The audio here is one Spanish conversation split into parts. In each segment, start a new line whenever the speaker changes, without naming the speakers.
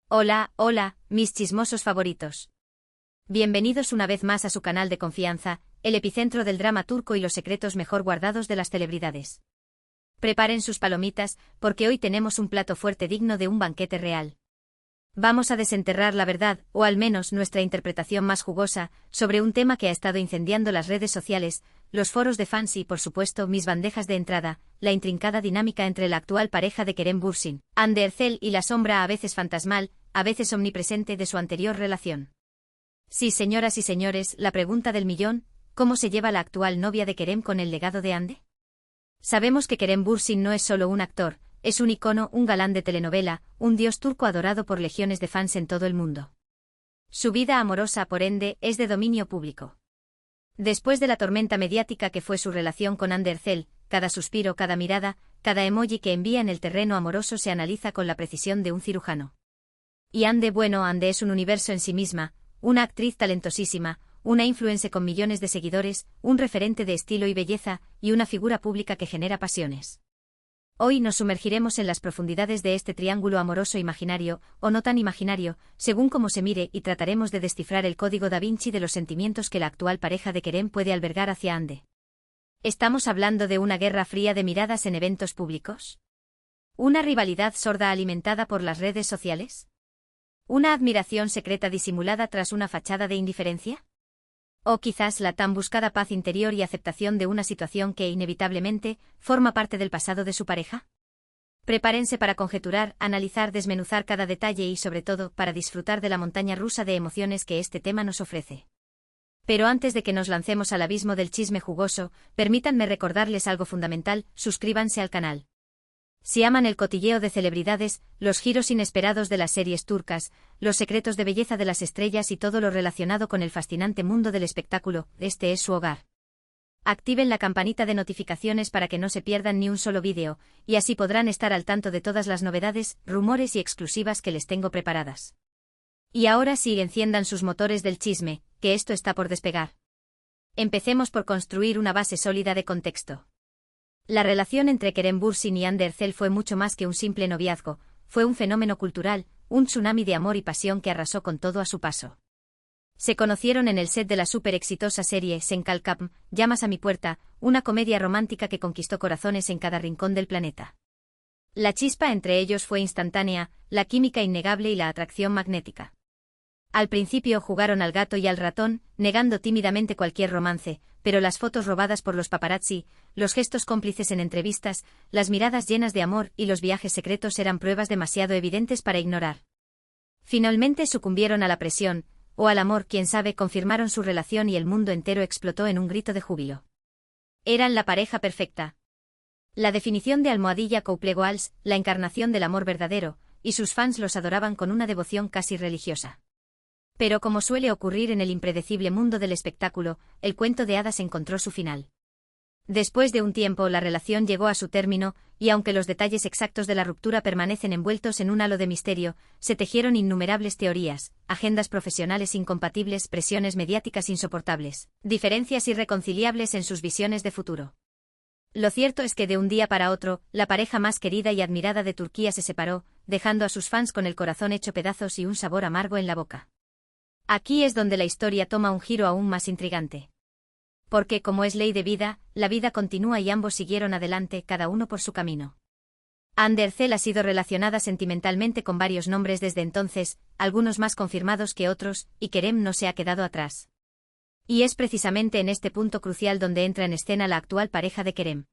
Hola, hola, mis chismosos favoritos. Bienvenidos una vez más a su canal de confianza, el epicentro del drama turco y los secretos mejor guardados de las celebridades. Preparen sus palomitas, porque hoy tenemos un plato fuerte digno de un banquete real. Vamos a desenterrar la verdad, o al menos nuestra interpretación más jugosa, sobre un tema que ha estado incendiando las redes sociales, los foros de fans y, por supuesto, mis bandejas de entrada, la intrincada dinámica entre la actual pareja de Kerem Bürsin, Hande Erçel, y la sombra a veces fantasmal, a veces omnipresente de su anterior relación. Sí, señoras y señores, la pregunta del millón: ¿cómo se lleva la actual novia de Kerem con el legado de Hande? Sabemos que Kerem Bürsin no es solo un actor, es un icono, un galán de telenovela, un dios turco adorado por legiones de fans en todo el mundo. Su vida amorosa, por ende, es de dominio público. Después de la tormenta mediática que fue su relación con Hande Erçel, cada suspiro, cada mirada, cada emoji que envía en el terreno amoroso se analiza con la precisión de un cirujano. Y Hande es un universo en sí misma, una actriz talentosísima, una influencer con millones de seguidores, un referente de estilo y belleza, y una figura pública que genera pasiones. Hoy nos sumergiremos en las profundidades de este triángulo amoroso imaginario, o no tan imaginario, según cómo se mire, y trataremos de descifrar el código da Vinci de los sentimientos que la actual pareja de Kerem puede albergar hacia Hande. ¿Estamos hablando de una guerra fría de miradas en eventos públicos? ¿Una rivalidad sorda alimentada por las redes sociales? ¿Una admiración secreta disimulada tras una fachada de indiferencia? ¿O quizás la tan buscada paz interior y aceptación de una situación que, inevitablemente, forma parte del pasado de su pareja? Prepárense para conjeturar, analizar, desmenuzar cada detalle y, sobre todo, para disfrutar de la montaña rusa de emociones que este tema nos ofrece. Pero antes de que nos lancemos al abismo del chisme jugoso, permítanme recordarles algo fundamental: suscríbanse al canal. Si aman el cotilleo de celebridades, los giros inesperados de las series turcas, los secretos de belleza de las estrellas y todo lo relacionado con el fascinante mundo del espectáculo, este es su hogar. Activen la campanita de notificaciones para que no se pierdan ni un solo vídeo, y así podrán estar al tanto de todas las novedades, rumores y exclusivas que les tengo preparadas. Y ahora sí, enciendan sus motores del chisme, que esto está por despegar. Empecemos por construir una base sólida de contexto. La relación entre Kerem Bürsin y Hande Erçel fue mucho más que un simple noviazgo, fue un fenómeno cultural, un tsunami de amor y pasión que arrasó con todo a su paso. Se conocieron en el set de la súper exitosa serie Sen Kalkapm, Llamas a mi puerta, una comedia romántica que conquistó corazones en cada rincón del planeta. La chispa entre ellos fue instantánea, la química innegable y la atracción magnética. Al principio jugaron al gato y al ratón, negando tímidamente cualquier romance, pero las fotos robadas por los paparazzi, los gestos cómplices en entrevistas, las miradas llenas de amor y los viajes secretos eran pruebas demasiado evidentes para ignorar. Finalmente sucumbieron a la presión, o al amor, quién sabe, confirmaron su relación y el mundo entero explotó en un grito de júbilo. Eran la pareja perfecta. La definición de almohadilla couple goals, la encarnación del amor verdadero, y sus fans los adoraban con una devoción casi religiosa. Pero como suele ocurrir en el impredecible mundo del espectáculo, el cuento de hadas encontró su final. Después de un tiempo la relación llegó a su término, y aunque los detalles exactos de la ruptura permanecen envueltos en un halo de misterio, se tejieron innumerables teorías, agendas profesionales incompatibles, presiones mediáticas insoportables, diferencias irreconciliables en sus visiones de futuro. Lo cierto es que de un día para otro, la pareja más querida y admirada de Turquía se separó, dejando a sus fans con el corazón hecho pedazos y un sabor amargo en la boca. Aquí es donde la historia toma un giro aún más intrigante. Porque, como es ley de vida, la vida continúa y ambos siguieron adelante, cada uno por su camino. Hande Erçel ha sido relacionada sentimentalmente con varios nombres desde entonces, algunos más confirmados que otros, y Kerem no se ha quedado atrás. Y es precisamente en este punto crucial donde entra en escena la actual pareja de Kerem.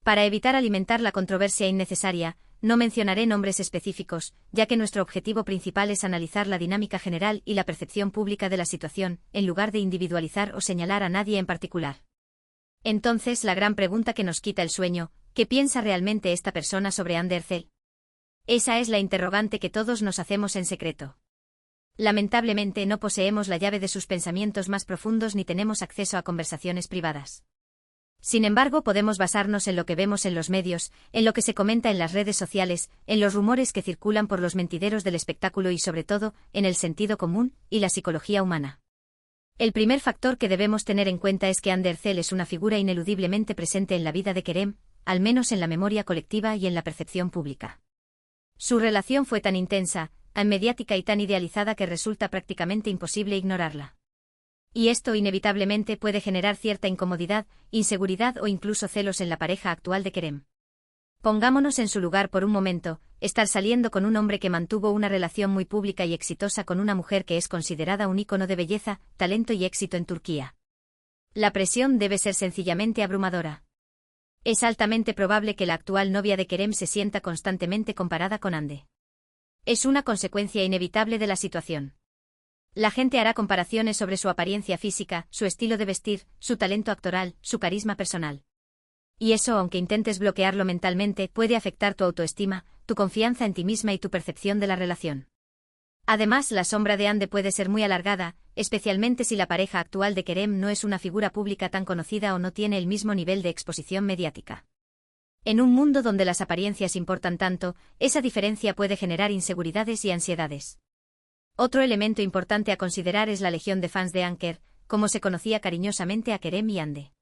Para evitar alimentar la controversia innecesaria, no mencionaré nombres específicos, ya que nuestro objetivo principal es analizar la dinámica general y la percepción pública de la situación, en lugar de individualizar o señalar a nadie en particular. Entonces, la gran pregunta que nos quita el sueño: ¿qué piensa realmente esta persona sobre Hande Erçel? Esa es la interrogante que todos nos hacemos en secreto. Lamentablemente no poseemos la llave de sus pensamientos más profundos ni tenemos acceso a conversaciones privadas. Sin embargo, podemos basarnos en lo que vemos en los medios, en lo que se comenta en las redes sociales, en los rumores que circulan por los mentideros del espectáculo y, sobre todo, en el sentido común y la psicología humana. El primer factor que debemos tener en cuenta es que Hande Erçel es una figura ineludiblemente presente en la vida de Kerem, al menos en la memoria colectiva y en la percepción pública. Su relación fue tan intensa, tan mediática y tan idealizada que resulta prácticamente imposible ignorarla. Y esto inevitablemente puede generar cierta incomodidad, inseguridad o incluso celos en la pareja actual de Kerem. Pongámonos en su lugar por un momento, estar saliendo con un hombre que mantuvo una relación muy pública y exitosa con una mujer que es considerada un ícono de belleza, talento y éxito en Turquía. La presión debe ser sencillamente abrumadora. Es altamente probable que la actual novia de Kerem se sienta constantemente comparada con Hande. Es una consecuencia inevitable de la situación. La gente hará comparaciones sobre su apariencia física, su estilo de vestir, su talento actoral, su carisma personal. Y eso, aunque intentes bloquearlo mentalmente, puede afectar tu autoestima, tu confianza en ti misma y tu percepción de la relación. Además, la sombra de Hande puede ser muy alargada, especialmente si la pareja actual de Kerem no es una figura pública tan conocida o no tiene el mismo nivel de exposición mediática. En un mundo donde las apariencias importan tanto, esa diferencia puede generar inseguridades y ansiedades. Otro elemento importante a considerar es la legión de fans de Anker, como se conocía cariñosamente a Kerem y Hande.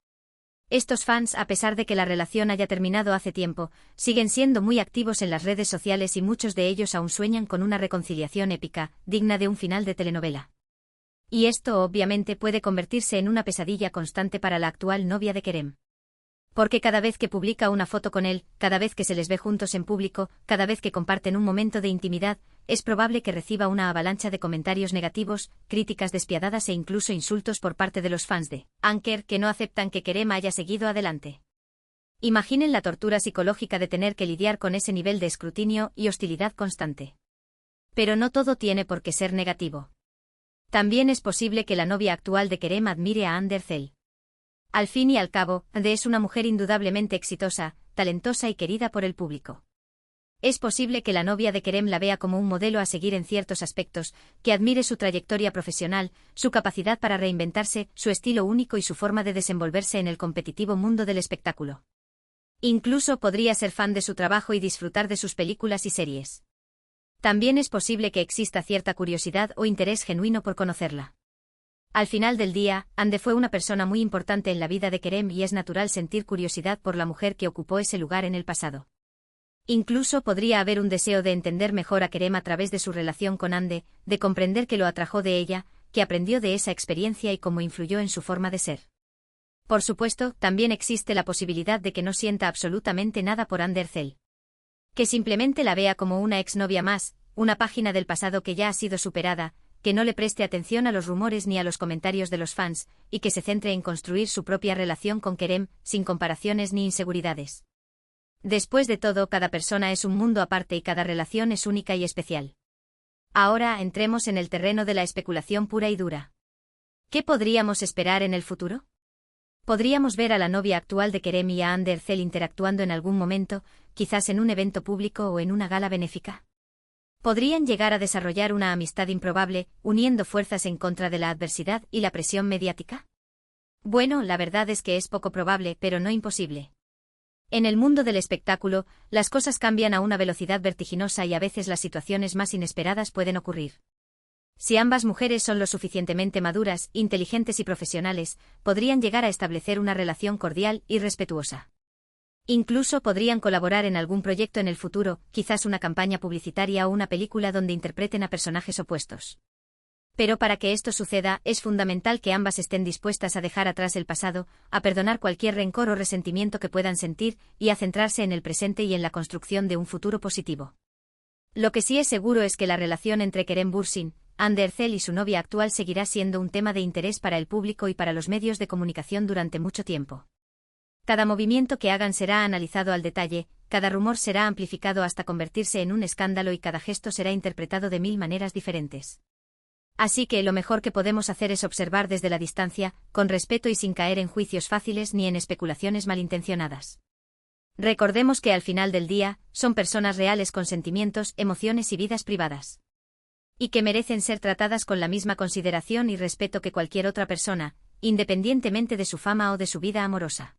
Estos fans, a pesar de que la relación haya terminado hace tiempo, siguen siendo muy activos en las redes sociales y muchos de ellos aún sueñan con una reconciliación épica, digna de un final de telenovela. Y esto obviamente puede convertirse en una pesadilla constante para la actual novia de Kerem. Porque cada vez que publica una foto con él, cada vez que se les ve juntos en público, cada vez que comparten un momento de intimidad, es probable que reciba una avalancha de comentarios negativos, críticas despiadadas e incluso insultos por parte de los fans de Anker que no aceptan que Kerem haya seguido adelante. Imaginen la tortura psicológica de tener que lidiar con ese nivel de escrutinio y hostilidad constante. Pero no todo tiene por qué ser negativo. También es posible que la novia actual de Kerem admire a Hande Erçel. Al fin y al cabo, Hande es una mujer indudablemente exitosa, talentosa y querida por el público. Es posible que la novia de Kerem la vea como un modelo a seguir en ciertos aspectos, que admire su trayectoria profesional, su capacidad para reinventarse, su estilo único y su forma de desenvolverse en el competitivo mundo del espectáculo. Incluso podría ser fan de su trabajo y disfrutar de sus películas y series. También es posible que exista cierta curiosidad o interés genuino por conocerla. Al final del día, Hande fue una persona muy importante en la vida de Kerem y es natural sentir curiosidad por la mujer que ocupó ese lugar en el pasado. Incluso podría haber un deseo de entender mejor a Kerem a través de su relación con Hande, de comprender qué lo atrajo de ella, qué aprendió de esa experiencia y cómo influyó en su forma de ser. Por supuesto, también existe la posibilidad de que no sienta absolutamente nada por Hande Erçel. Que simplemente la vea como una exnovia más, una página del pasado que ya ha sido superada, que no le preste atención a los rumores ni a los comentarios de los fans, y que se centre en construir su propia relación con Kerem, sin comparaciones ni inseguridades. Después de todo, cada persona es un mundo aparte y cada relación es única y especial. Ahora entremos en el terreno de la especulación pura y dura. ¿Qué podríamos esperar en el futuro? ¿Podríamos ver a la novia actual de Kerem y a Hande Erçel interactuando en algún momento, quizás en un evento público o en una gala benéfica? ¿Podrían llegar a desarrollar una amistad improbable, uniendo fuerzas en contra de la adversidad y la presión mediática? Bueno, la verdad es que es poco probable, pero no imposible. En el mundo del espectáculo, las cosas cambian a una velocidad vertiginosa y a veces las situaciones más inesperadas pueden ocurrir. Si ambas mujeres son lo suficientemente maduras, inteligentes y profesionales, podrían llegar a establecer una relación cordial y respetuosa. Incluso podrían colaborar en algún proyecto en el futuro, quizás una campaña publicitaria o una película donde interpreten a personajes opuestos. Pero para que esto suceda, es fundamental que ambas estén dispuestas a dejar atrás el pasado, a perdonar cualquier rencor o resentimiento que puedan sentir, y a centrarse en el presente y en la construcción de un futuro positivo. Lo que sí es seguro es que la relación entre Kerem Bürsin, Hande Erçel y su novia actual seguirá siendo un tema de interés para el público y para los medios de comunicación durante mucho tiempo. Cada movimiento que hagan será analizado al detalle, cada rumor será amplificado hasta convertirse en un escándalo y cada gesto será interpretado de 1000 maneras diferentes. Así que lo mejor que podemos hacer es observar desde la distancia, con respeto y sin caer en juicios fáciles ni en especulaciones malintencionadas. Recordemos que al final del día, son personas reales con sentimientos, emociones y vidas privadas. Y que merecen ser tratadas con la misma consideración y respeto que cualquier otra persona, independientemente de su fama o de su vida amorosa.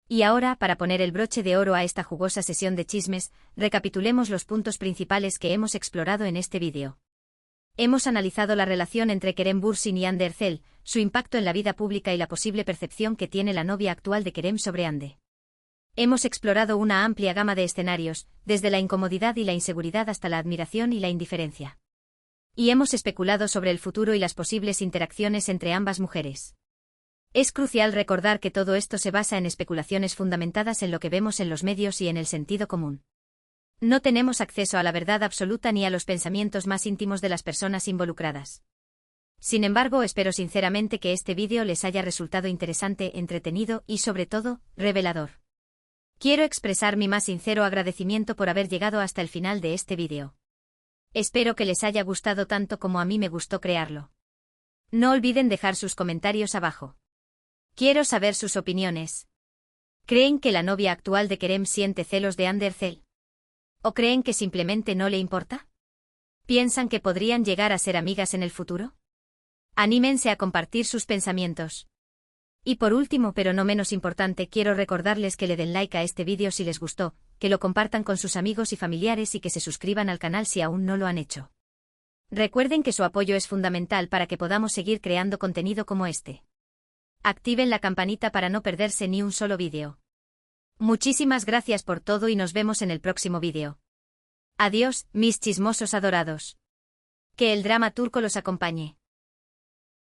Y ahora, para poner el broche de oro a esta jugosa sesión de chismes, recapitulemos los puntos principales que hemos explorado en este vídeo. Hemos analizado la relación entre Kerem Bürsin y Hande Erçel, su impacto en la vida pública y la posible percepción que tiene la novia actual de Kerem sobre Hande. Hemos explorado una amplia gama de escenarios, desde la incomodidad y la inseguridad hasta la admiración y la indiferencia. Y hemos especulado sobre el futuro y las posibles interacciones entre ambas mujeres. Es crucial recordar que todo esto se basa en especulaciones fundamentadas en lo que vemos en los medios y en el sentido común. No tenemos acceso a la verdad absoluta ni a los pensamientos más íntimos de las personas involucradas. Sin embargo, espero sinceramente que este vídeo les haya resultado interesante, entretenido y, sobre todo, revelador. Quiero expresar mi más sincero agradecimiento por haber llegado hasta el final de este vídeo. Espero que les haya gustado tanto como a mí me gustó crearlo. No olviden dejar sus comentarios abajo. Quiero saber sus opiniones. ¿Creen que la novia actual de Kerem siente celos de Andercel? ¿O creen que simplemente no le importa? ¿Piensan que podrían llegar a ser amigas en el futuro? Anímense a compartir sus pensamientos. Y por último, pero no menos importante, quiero recordarles que le den like a este vídeo si les gustó, que lo compartan con sus amigos y familiares y que se suscriban al canal si aún no lo han hecho. Recuerden que su apoyo es fundamental para que podamos seguir creando contenido como este. Activen la campanita para no perderse ni un solo vídeo. Muchísimas gracias por todo y nos vemos en el próximo vídeo. Adiós, mis chismosos adorados. Que el drama turco los acompañe.